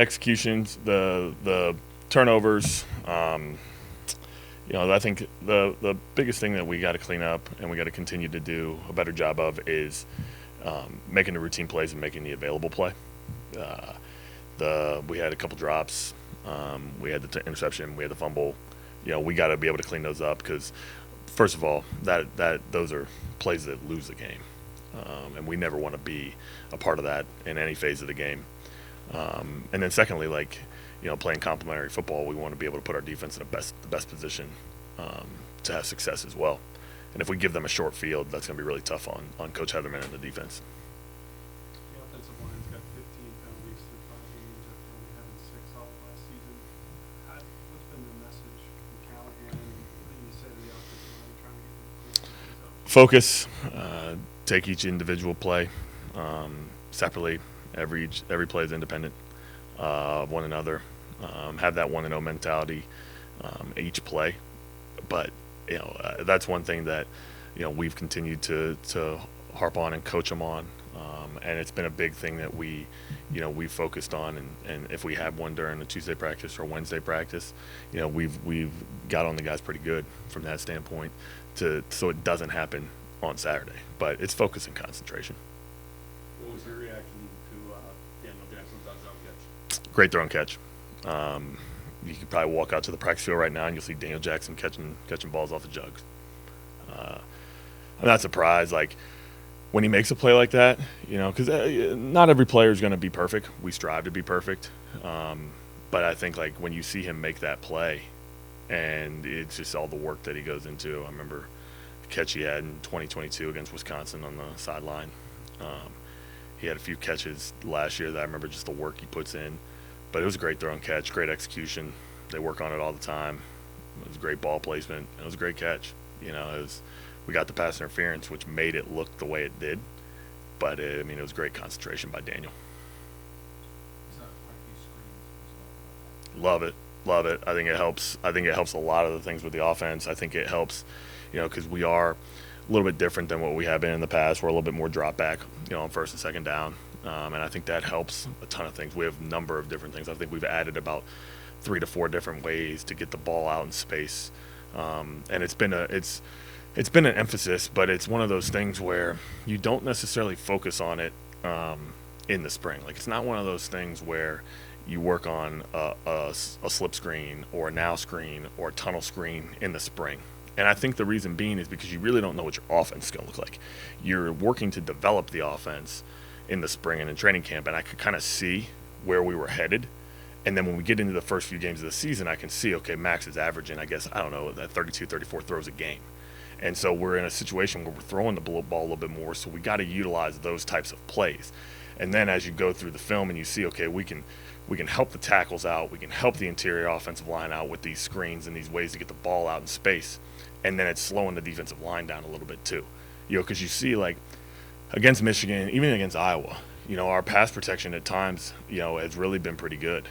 executions, the turnovers. I think the biggest thing that we got to clean up and we got to continue to do a better job of is making the routine plays and making the available play. We had a couple drops. We had the interception. We had the fumble. We got to be able to clean those up because, first of all, those are plays that lose the game, and we never want to be a part of that in any phase of the game. And then secondly, playing complementary football, we want to be able to put our defense in the best position to have success as well. And if we give them a short field, that's going to be really tough on Coach Hetherman and the defense. The offensive line's got 15 penalties through 5 games after only having 6 all last season. What's been the message from Callahan? What do you say to the offensive line trying to get things up? Focus, take each individual play separately. Every play is independent of one another. Have that 1-0 mentality each play. But that's one thing that we've continued to harp on and coach them on, and it's been a big thing that we focused on. And if we have one during the Tuesday practice or Wednesday practice, we've got on the guys pretty good from that standpoint so it doesn't happen on Saturday. But it's focus and concentration. What was your reaction to Daniel Jackson's touchdown catch? Great throw and catch. You could probably walk out to the practice field right now and you'll see Daniel Jackson catching balls off the jugs. I'm not surprised, when he makes a play like that, because not every player is going to be perfect. We strive to be perfect. But I think, when you see him make that play and it's just all the work that he goes into. I remember the catch he had in 2022 against Wisconsin on the sideline. He had a few catches last year that I remember just the work he puts in. But it was a great throw and catch, great execution. They work on it all the time. It was great ball placement. It was a great catch. We got the pass interference, which made it look the way it did. But, it was great concentration by Daniel. Love it. I think it helps. I think it helps a lot of the things with the offense. I think it helps, because we are a little bit different than what we have been in the past. We're a little bit more drop back, on first and second down. And I think that helps a ton of things. We have a number of different things. I think we've added about 3 to 4 different ways to get the ball out in space. And it's been an emphasis, but it's one of those things where you don't necessarily focus on it in the spring. It's not one of those things where you work on a slip screen or a now screen or a tunnel screen in the spring. And I think the reason being is because you really don't know what your offense is going to look like. You're working to develop the offense in the spring and in training camp, and I could kind of see where we were headed. And then when we get into the first few games of the season, I can see, okay, Max is averaging, that 32, 34 throws a game. And so we're in a situation where we're throwing the ball a little bit more, so we got to utilize those types of plays. And then as you go through the film and you see, okay, we can help the tackles out, we can help the interior offensive line out with these screens and these ways to get the ball out in space. And then it's slowing the defensive line down a little bit too. Because you see, against Michigan, even against Iowa, our pass protection at times, has really been pretty good.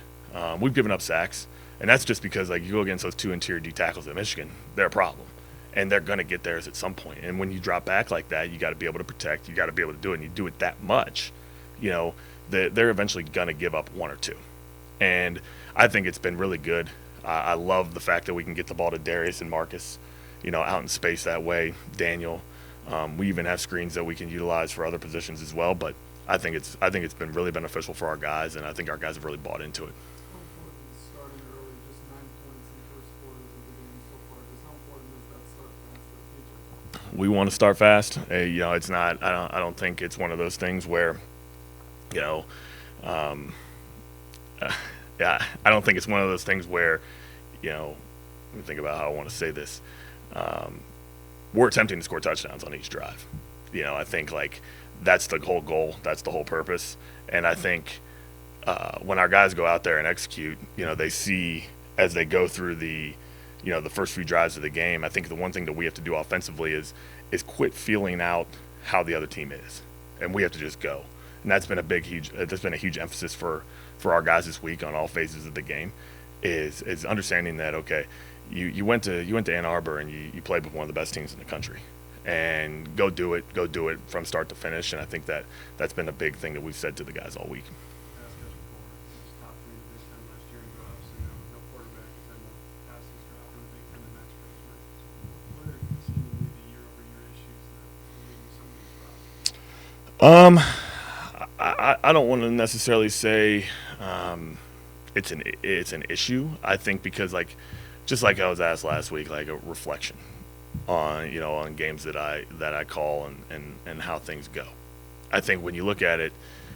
We've given up sacks, and that's just because, you go against those 2 interior D tackles at Michigan, they're a problem, and they're going to get theirs at some point. And when you drop back like that, you got to be able to protect. You got to be able to do it, and you do it that much, they're eventually going to give up 1 or 2. And I think it's been really good. I love the fact that we can get the ball to Darius and Marcus, out in space that way. Daniel. We even have screens that we can utilize for other positions as well. But I think it's been really beneficial for our guys, and I think our guys have really bought into it. Starting early, just 9 points in the first quarters of the game so far. Just how important is that start fast for the future? We want to start fast. It's not. I don't think it's one of those things where, I don't think it's one of those things where, let me think about how I want to say this. We're attempting to score touchdowns on each drive. I think that's the whole goal. That's the whole purpose. And I think when our guys go out there and execute, they see as they go through the first few drives of the game. I think the one thing that we have to do offensively is quit feeling out how the other team is, and we have to just go. And that's been a huge emphasis for our guys this week on all phases of the game. Is understanding that, okay, you went to Ann Arbor and you played with one of the best teams in the country, and go do it from start to finish. And I think that's been a big thing that we've said to the guys all week. Pass catching core, top 3 in Um, I don't want to necessarily say it's an issue. I think because just like I was asked last week, like a reflection on on games that I call and how things go. I think when you look at it,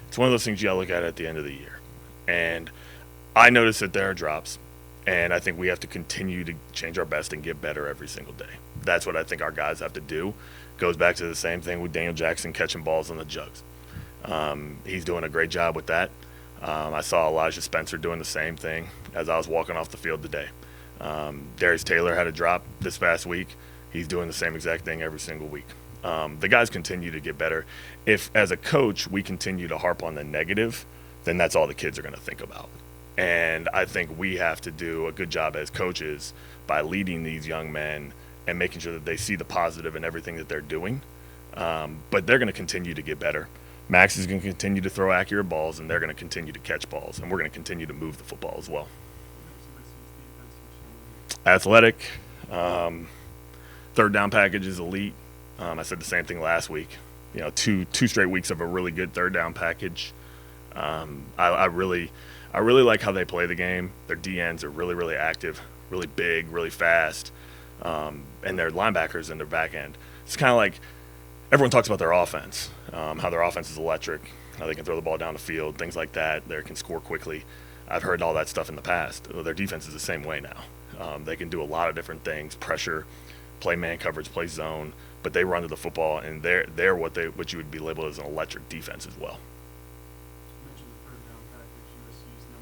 it's one of those things you gotta look at the end of the year. And I notice that there are drops, and I think we have to continue to change our best and get better every single day. That's what I think our guys have to do. Goes back to the same thing with Daniel Jackson catching balls on the jugs. He's doing a great job with that. I saw Elijah Spencer doing the same thing as I was walking off the field today. Darius Taylor had a drop this past week. He's doing the same exact thing every single week. The guys continue to get better. If, as a coach, we continue to harp on the negative, then that's all the kids are going to think about. And I think we have to do a good job as coaches by leading these young men and making sure that they see the positive in everything that they're doing. But they're going to continue to get better. Max is going to continue to throw accurate balls, and they're going to continue to catch balls, and we're going to continue to move the football as well. Athletic, third down package is elite. I said the same thing last week. Two straight weeks of a really good third down package. I really like how they play the game. Their DNs are really, really active, really big, really fast, and their linebackers and their back end. It's kind of like everyone talks about their offense, how their offense is electric, how they can throw the ball down the field, things like that. They can score quickly. I've heard all that stuff in the past. Well, their defense is the same way now. They can do a lot of different things: pressure, play man coverage, play zone. But they run to the football, and they're what you would be labeled as an electric defense as well. You mentioned the third down package. USC is #1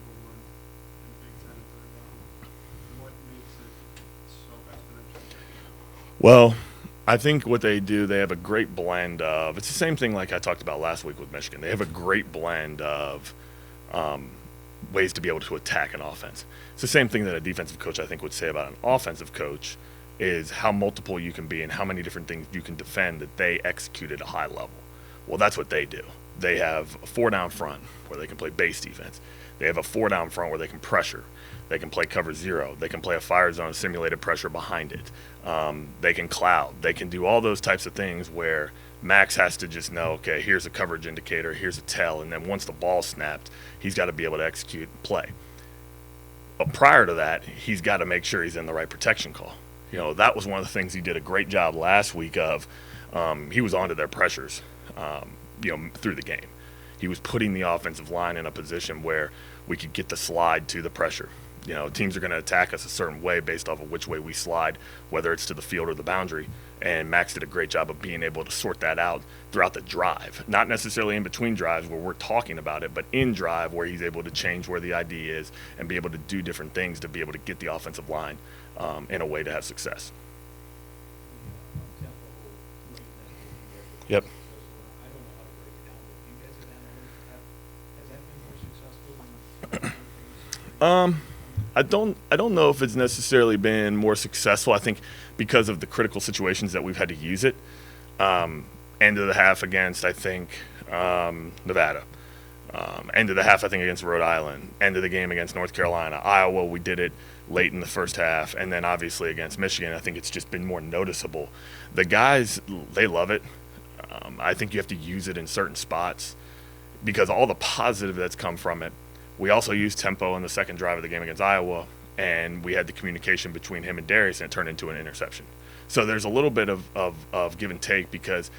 in Big Ten in third down. What makes it so exponential? Well, I think what they do, they have a great blend of. It's the same thing like I talked about last week with Michigan. They have a great blend of ways to be able to attack an offense. It's the same thing that a defensive coach, I think, would say about an offensive coach, is how multiple you can be and how many different things you can defend that they execute at a high level. Well, that's what they do. They have a 4-down front where they can play base defense. They have a 4-down front where they can pressure. They can play cover zero. They can play a fire zone simulated pressure behind it. They can cloud. They can do all those types of things where Max has to just know, okay, here's a coverage indicator, here's a tell, and then once the ball's snapped, he's got to be able to execute and play. But prior to that, he's got to make sure he's in the right protection call. That was one of the things he did a great job last week of. He was onto their pressures, through the game. He was putting the offensive line in a position where we could get the slide to the pressure. Teams are going to attack us a certain way based off of which way we slide, whether it's to the field or the boundary. And Max did a great job of being able to sort that out throughout the drive. Not necessarily in between drives where we're talking about it, but in drive where he's able to change where the ID is and be able to do different things to be able to get the offensive line in a way to have success. Yep. I don't know if it's necessarily been more successful. I think because of the critical situations that we've had to use it. End of the half against, I think, Nevada. End of the half, I think, against Rhode Island. End of the game against North Carolina. Iowa, we did it late in the first half. And then obviously against Michigan, I think it's just been more noticeable. The guys, they love it. I think you have to use it in certain spots because all the positive that's come from it. We also used tempo in the second drive of the game against Iowa, and we had the communication between him and Darius, and it turned into an interception. So there's a little bit of give and take because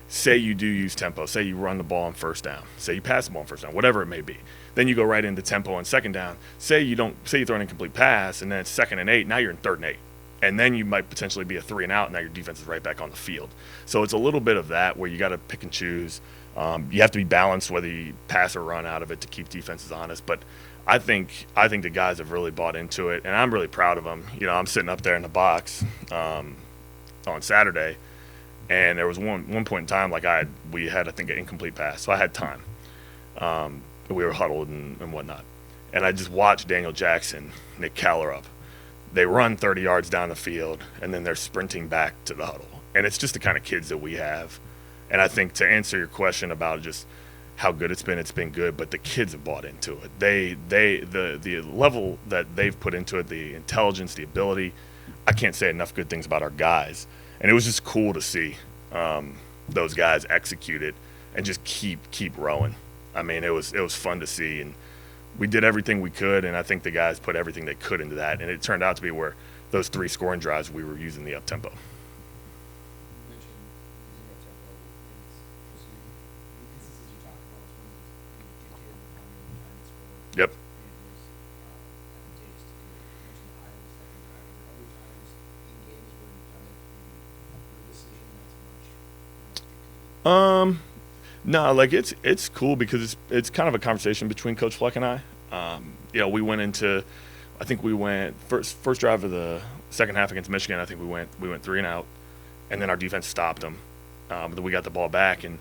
say you do use tempo, say you run the ball on first down, say you pass the ball on first down, whatever it may be. Then you go right into tempo on second down. Say you throw an incomplete pass, and then it's 2nd and 8, now you're in 3rd and 8. And then you might potentially be a 3 and out, and now your defense is right back on the field. So it's a little bit of that where you got to pick and choose. You have to be balanced whether you pass or run out of it to keep defenses honest. But I think the guys have really bought into it, and I'm really proud of them. I'm sitting up there in the box on Saturday, and there was one point in time we had I think an incomplete pass, so I had time. We were huddled and whatnot, and I just watched Daniel Jackson, Nick Caller up. They run 30 yards down the field, and then they're sprinting back to the huddle. And it's just the kind of kids that we have. And I think to answer your question about just how good it's been good, but the kids have bought into it. The level that they've put into it, the intelligence, the ability, I can't say enough good things about our guys. And it was just cool to see those guys execute it and just keep rowing. I mean, it was fun to see, and we did everything we could, and I think the guys put everything they could into that, and it turned out to be where those 3 scoring drives we were using the up tempo. You mentioned using that tempo, and it's just the instances you talk about is when you dictated the time and time to score. Yep. And it was advantageous to do it. You mentioned the Iowa second drive. Are there other times in games where you've done it, maybe your decision, not so much dictated? No, like it's cool because it's kind of a conversation between Coach Fleck and I. We went into, I think we went first drive of the second half against Michigan. I think we went 3 and out, and then our defense stopped them. Then we got the ball back, and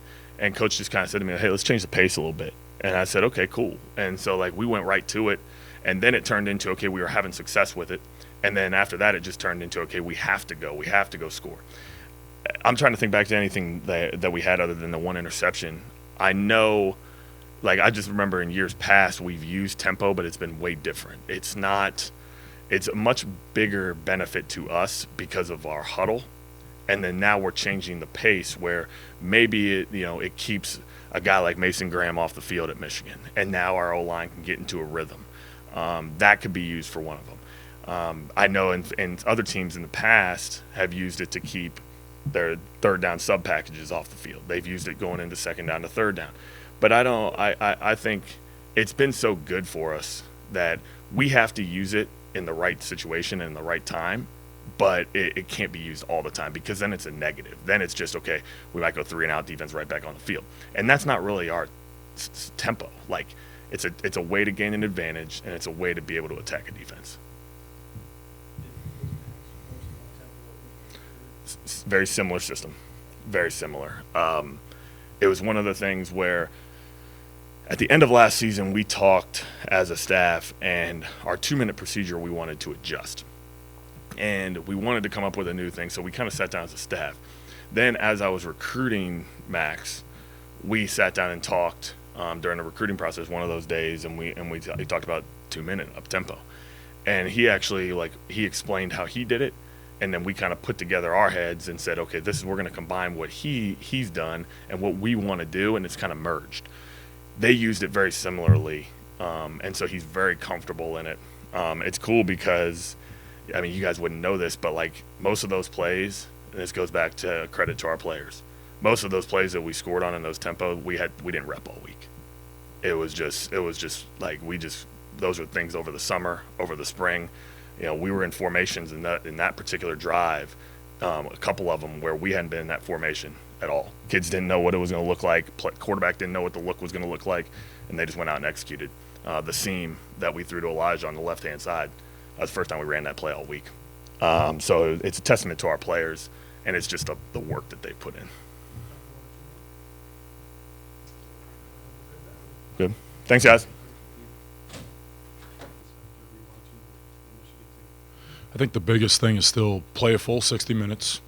Coach just kind of said to me, "Hey, let's change the pace a little bit." And I said, "Okay, cool." And so like we went right to it, and then it turned into, okay, we were having success with it, and then after that it just turned into, okay, we have to go score. I'm trying to think back to anything that we had other than the one interception. I know, like I just remember in years past we've used tempo, but it's been way different. It's a much bigger benefit to us because of our huddle, and then now we're changing the pace where maybe it keeps a guy like Mason Graham off the field at Michigan, and now our O-line can get into a rhythm. That could be used for one of them. I know in other teams in the past have used it to keep their third down sub packages off the field. They've used it going into second down to third down. But I think it's been so good for us that we have to use it in the right situation and in the right time, but it can't be used all the time because then it's a negative. Then it's just, okay, we might go 3 and out, defense right back on the field. And that's not really our tempo. Like it's a way to gain an advantage, and it's a way to be able to attack a defense. Very similar system, very similar. It was one of the things where at the end of last season we talked as a staff, and our 2-minute procedure we wanted to adjust, and we wanted to come up with a new thing, so we kind of sat down as a staff. Then as I was recruiting Max, we sat down and talked during the recruiting process one of those days, and we talked about 2-minute up tempo, and he explained how he did it. And then we kind of put together our heads and said, okay, we're going to combine what he's done and what we want to do, and it's kind of merged. They used it very similarly, and so he's very comfortable in it. It's cool because, I mean, you guys wouldn't know this, but like most of those plays, and this goes back to credit to our players, most of those plays that we scored on in those tempo, we didn't rep all week. It was just like those were things over the summer, over the spring. We were in formations in that particular drive, a couple of them where we hadn't been in that formation at all. Kids didn't know what it was going to look like. Quarterback didn't know what the look was going to look like, and they just went out and executed. The seam that we threw to Elijah on the left-hand side, that was the first time we ran that play all week. So it's a testament to our players, and it's just the work that they put in. Good. Thanks, guys. I think the biggest thing is still play a full 60 minutes,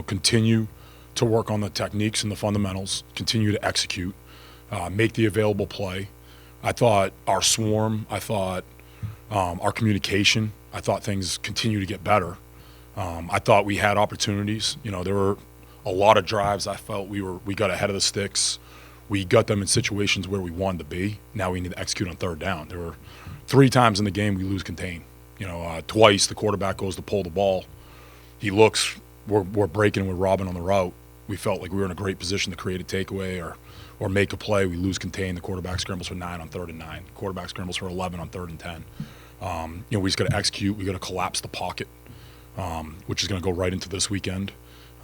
continue to work on the techniques and the fundamentals, continue to execute, make the available play. I thought our swarm, I thought our communication, I thought things continue to get better. I thought we had opportunities. There were a lot of drives I felt we got ahead of the sticks. We got them in situations where we wanted to be. Now we need to execute on third down. There were 3 times in the game we lose contain. Twice the quarterback goes to pull the ball. He looks, we're breaking, we're robbing on the route. We felt like we were in a great position to create a takeaway or make a play. We lose contain. The quarterback scrambles for 9 on 3rd and 9. Quarterback scrambles for 11 on 3rd and 10. We just got to execute. We got to collapse the pocket, which is going to go right into this weekend.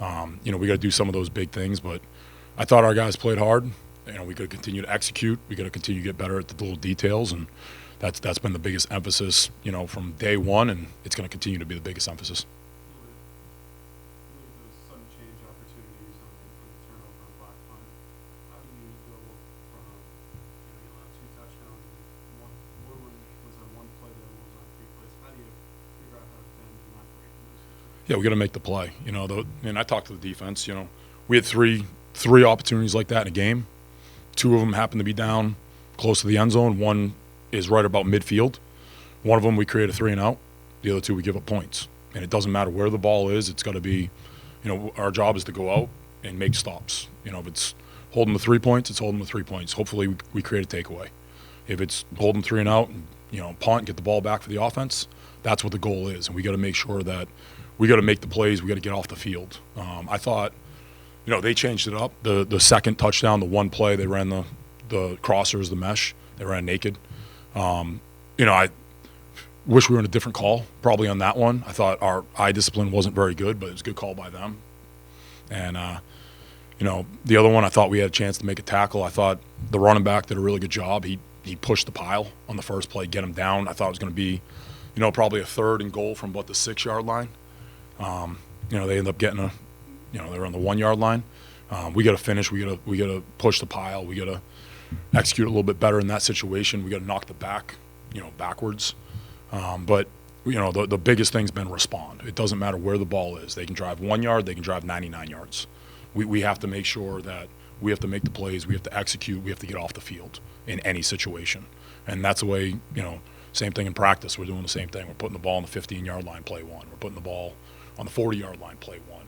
We got to do some of those big things, but I thought our guys played hard. We got to continue to execute. We got to continue to get better at the little details, and that's been the biggest emphasis, from day one, and it's going to continue to be the biggest emphasis. Those sudden change opportunities on the turnover and block punt. How do you go from, you allowed 2 touchdowns, and one was on 1 play, the other one was on 3 plays. How do you figure out how to defend and not break in those situations? Yeah, we got to make the play. And I talked to the defense. We had three opportunities like that in a game. 2 of them happened to be down close to the end zone. One is right about midfield. One of them we create a 3 and out. The other 2 we give up points. And it doesn't matter where the ball is. It's got to be, our job is to go out and make stops. If it's hold them to 3 points, it's hold them to 3 points. Hopefully we create a takeaway. If it's hold them 3 and out and, punt, get the ball back for the offense, that's what the goal is. And we got to make sure that we got to make the plays, we got to get off the field. I thought, they changed it up. The second touchdown, the one play, they ran the crossers, the mesh, they ran naked. I wish we were in a different call probably on that one. I thought our eye discipline wasn't very good, but it was a good call by them. And, the other one, I thought we had a chance to make a tackle. I thought the running back did a really good job. He pushed the pile on the first play, get him down. I thought it was going to be, probably a 3rd and goal from about the 6-yard line. They end up getting they were on the 1-yard line. We got to finish. We got to push the pile. We got to execute a little bit better in that situation. We got to knock the back, backwards. But the biggest thing's been respond. It doesn't matter where the ball is. They can drive 1 yard. They can drive 99 yards. We have to make sure that we have to make the plays. We have to execute. We have to get off the field in any situation. And that's the way, same thing in practice. We're doing the same thing. We're putting the ball on the 15-yard line, play 1. We're putting the ball on the 40-yard line, play 1.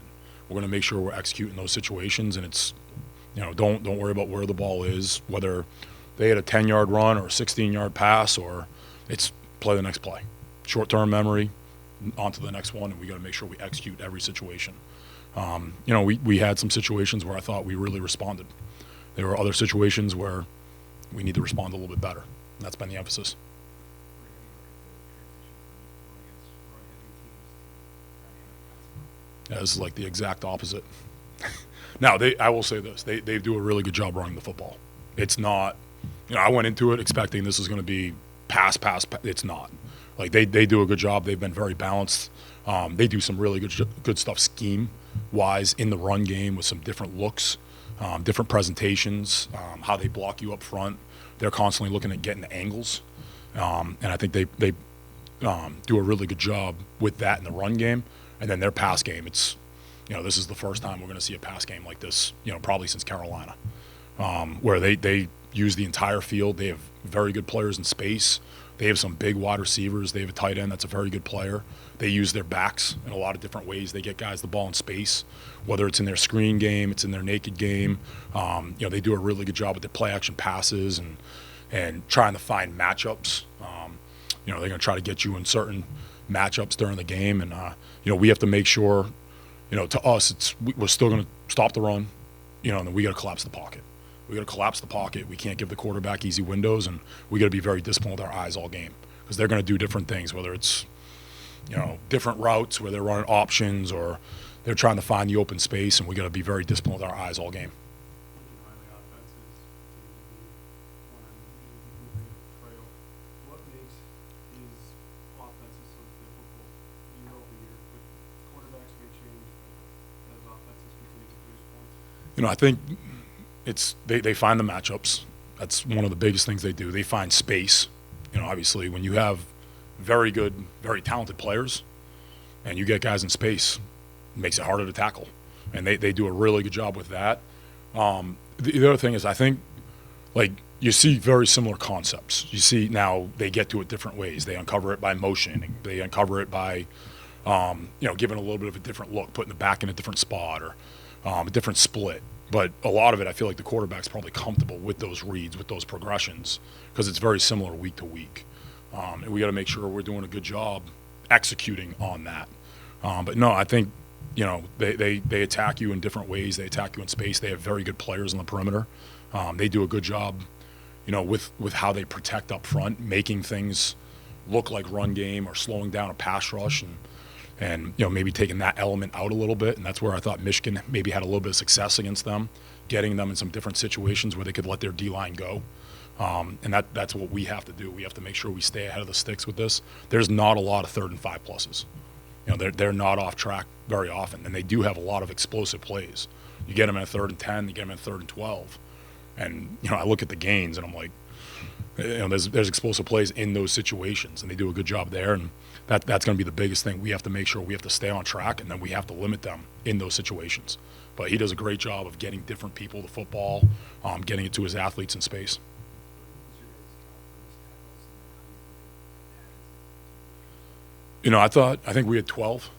We're going to make sure we're executing those situations. And it's, don't worry about where the ball is, whether they had a 10-yard run or a 16-yard pass, or it's play the next play. Short-term memory, on to the next one, and we got to make sure we execute every situation. We had some situations where I thought we really responded. There were other situations where we need to respond a little bit better, and that's been the emphasis. Yeah, this is like the exact opposite. Now, I will say this. They do a really good job running the football. It's not, I went into it expecting this is going to be pass. It's not. Like, they do a good job. They've been very balanced. They do some really good stuff scheme-wise in the run game with some different looks, different presentations, how they block you up front. They're constantly looking at getting the angles. And I think they do a really good job with that in the run game. And then their pass game, it's, this is the first time we're going to see a pass game like this, probably since Carolina, where they use the entire field. They have very good players in space. They have some big wide receivers. They have a tight end that's a very good player. They use their backs in a lot of different ways. They get guys the ball in space, whether it's in their screen game, it's in their naked game. They do a really good job with their play-action passes and trying to find matchups. They're going to try to get you in certain matchups during the game. And, we have to make sure, to us, we're still going to stop the run, and then we got to collapse the pocket. We got to collapse the pocket. We can't give the quarterback easy windows, and we got to be very disciplined with our eyes all game because they're going to do different things, whether it's, different routes where they're running options or they're trying to find the open space, and we got to be very disciplined with our eyes all game. What makes these offenses so difficult year over year? Quarterbacks may change, but as offenses continue to produce points. I think it's they find the matchups. That's one of the biggest things they do. They find space. Obviously, when you have very good, very talented players and you get guys in space, it makes it harder to tackle. And they do a really good job with that. The other thing is, I think, you see very similar concepts. You see now they get to it different ways. They uncover it by motioning. They uncover it by, giving a little bit of a different look, putting the back in a different spot or a different split. But a lot of it, I feel like the quarterback's probably comfortable with those reads, with those progressions, because it's very similar week to week. And we got to make sure we're doing a good job executing on that. But no, I think, they attack you in different ways. They attack you in space. They have very good players on the perimeter. They do a good job, with how they protect up front, making things look like run game or slowing down a pass rush and maybe taking that element out a little bit. And that's where I thought Michigan maybe had a little bit of success against them, getting them in some different situations where they could let their D-line go. And that's what we have to do. We have to make sure we stay ahead of the sticks with this. There's not a lot of 3rd and 5 pluses. They're not off track very often, and they do have a lot of explosive plays. You get them in a 3rd and 10, you get them in a 3rd and 12. And, I look at the gains and I'm like, there's explosive plays in those situations, and they do a good job there. And that's going to be the biggest thing. We have to make sure we have to stay on track, and then we have to limit them in those situations. But he does a great job of getting different people the football, getting it to his athletes in space. I think we had 12.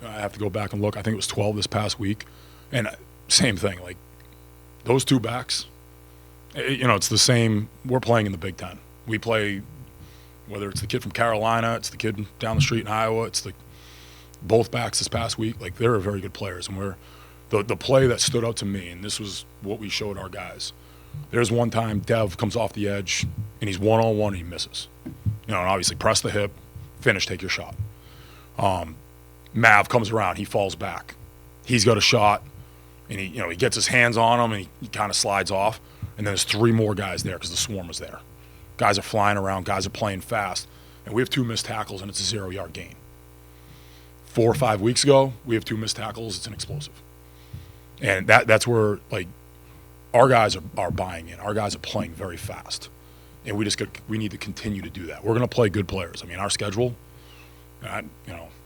I have to go back and look. I think it was 12 this past week. And same thing, those two backs, it's the same. We're playing in the Big Ten. We play, whether it's the kid from Carolina, it's the kid down the street in Iowa, it's both backs this past week. Like, they're very good players, and the play that stood out to me, and this was what we showed our guys. There's one time Dev comes off the edge, and he's one-on-one, and he misses. And obviously press the hip, finish, take your shot. Mav comes around, he falls back. He's got a shot, and he gets his hands on him, and he kind of slides off. And then there's three more guys there because the swarm was there. Guys are flying around, guys are playing fast, and we have two missed tackles, and it's a 0-yard gain. 4 or 5 weeks ago, we have two missed tackles, it's an explosive. And that's where, like, our guys are buying in. Our guys are playing very fast. And we need to continue to do that. We're going to play good players. I mean, our schedule, I'm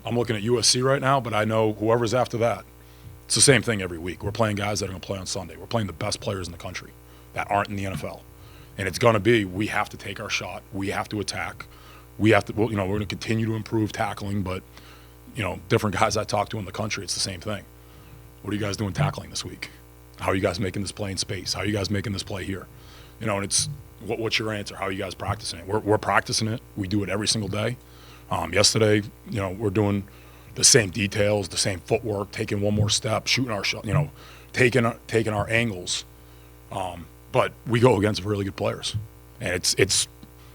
looking at USC right now, but I know whoever's after that, it's the same thing every week. We're playing guys that are going to play on Sunday. We're playing the best players in the country that aren't in the NFL. And it's going to be, we have to take our shot. We have to attack. We have to, we're going to continue to improve tackling, but, different guys I talk to in the country, it's the same thing. What are you guys doing tackling this week? How are you guys making this play in space? How are you guys making this play here? And it's, what's your answer? How are you guys practicing it? We're practicing it. We do it every single day. Yesterday, we're doing the same details, the same footwork, taking one more step, shooting our shot, taking our angles. But we go against really good players. And it's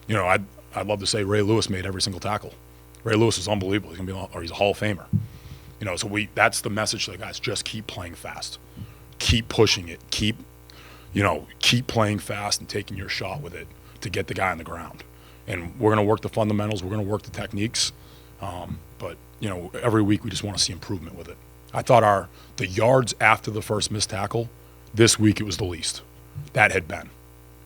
I'd love to say Ray Lewis made every single tackle. Ray Lewis is unbelievable. He's a Hall of Famer. So that's the message to the guys. Just keep playing fast. Keep pushing it. Keep playing fast and taking your shot with it to get the guy on the ground. And we're going to work the fundamentals. We're going to work the techniques. But every week we just want to see improvement with it. I thought the yards after the first missed tackle, this week it was the least. That had been,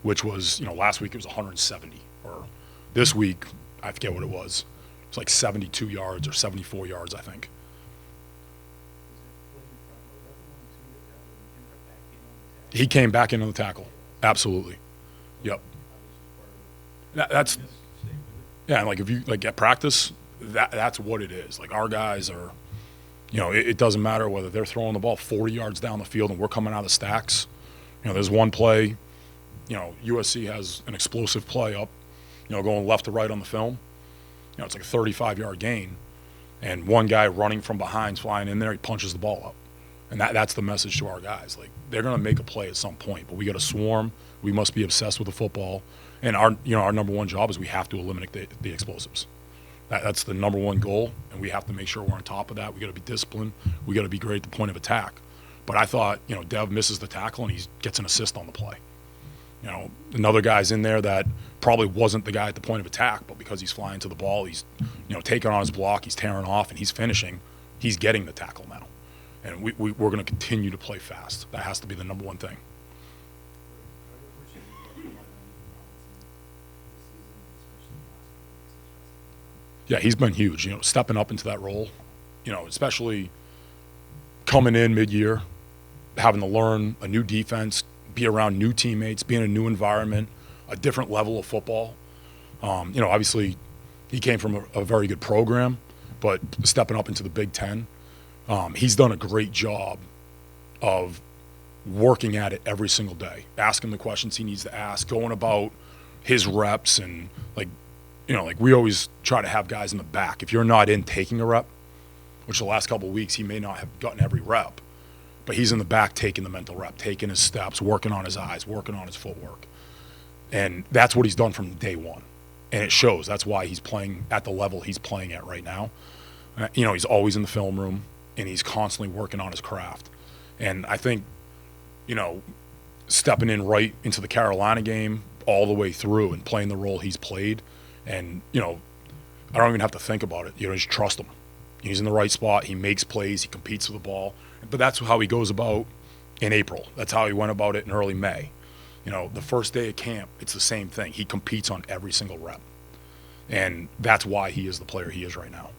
which was, last week it was 170. Or this week, I forget what it was. It's like 72 yards or 74 yards, I think. He came back into the tackle. Absolutely. Yep. That's yeah. Like if you at practice, that's what it is. Like our guys are, it doesn't matter whether they're throwing the ball 40 yards down the field and we're coming out of the stacks. There's one play. USC has an explosive play up. Going left to right on the film. It's like a 35-yard gain, and one guy running from behind's flying in there. He punches the ball up. And that's the message to our guys. Like, they're going to make a play at some point, but we got to swarm. We must be obsessed with the football. And our number one job is we have to eliminate the explosives. That's the number one goal, and we have to make sure we're on top of that. We got to be disciplined. We got to be great at the point of attack. But I thought, Dev misses the tackle and he gets an assist on the play. Another guy's in there that probably wasn't the guy at the point of attack, but because he's flying to the ball, he's taking on his block, he's tearing off, and he's finishing. He's getting the tackle now. And we're going to continue to play fast. That has to be the number one thing. Yeah, he's been huge, stepping up into that role, especially coming in mid-year, having to learn a new defense, be around new teammates, be in a new environment, a different level of football. Obviously he came from a very good program, but stepping up into the Big Ten, he's done a great job of working at it every single day, asking the questions he needs to ask, going about his reps, and like we always try to have guys in the back. If you're not in taking a rep, which the last couple of weeks he may not have gotten every rep, but he's in the back taking the mental rep, taking his steps, working on his eyes, working on his footwork. And that's what he's done from day one. And it shows. That's why he's playing at the level he's playing at right now. He's always in the film room, and he's constantly working on his craft. And I think, stepping in right into the Carolina game all the way through and playing the role he's played, and, I don't even have to think about it. Just trust him. He's in the right spot. He makes plays. He competes with the ball. But that's how he goes about in April. That's how he went about it in early May. The first day of camp, it's the same thing. He competes on every single rep. And that's why he is the player he is right now.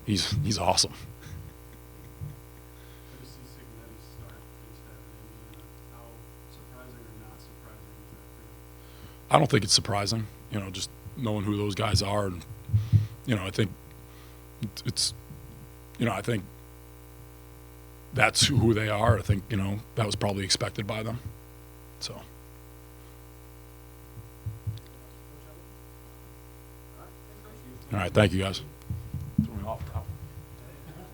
He's awesome. To see Signetti start against that in Indiana, how surprising or not surprising is that for you? I don't think it's surprising, just knowing who those guys are. And, I think it's, I think that's who they are. I think, that was probably expected by them. So, all right. Thank you, guys.